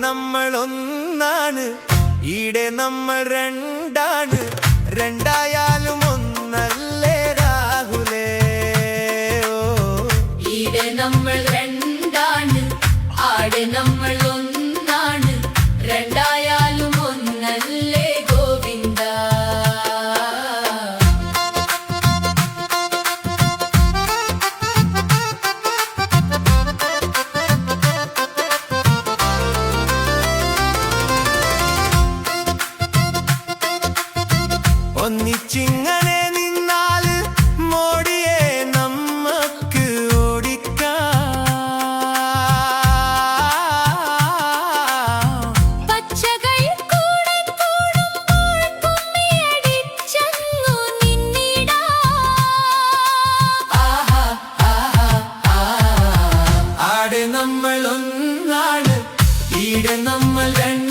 നമ്മൾ ഒന്നാണ്, ഈടെ നമ്മൾ രണ്ടാണ്, രണ്ടായാലും ഒന്നല്ലേ രാഹുലേ. ഈടെ നമ്മൾ രണ്ടാണ്, ആടെ നമ്മൾ ഒന്നാണ്, രണ്ടായാലും ഒന്നല്ലേ ഗോവിന്ദ. ഒന്നിച്ചിങ്ങനെ നിന്നാല് മോടിയെ നമ്മക്ക് ഓടിക്കാം. പച്ചകൾ കൂടെ കൂടുമ്പോൾ കുമ്മിയടിച്ചങ്ങു നിന്നിടാം. ആടെ നമ്മൾ ഒന്നാണ്, ഈടെ നമ്മൾ രണ്ട്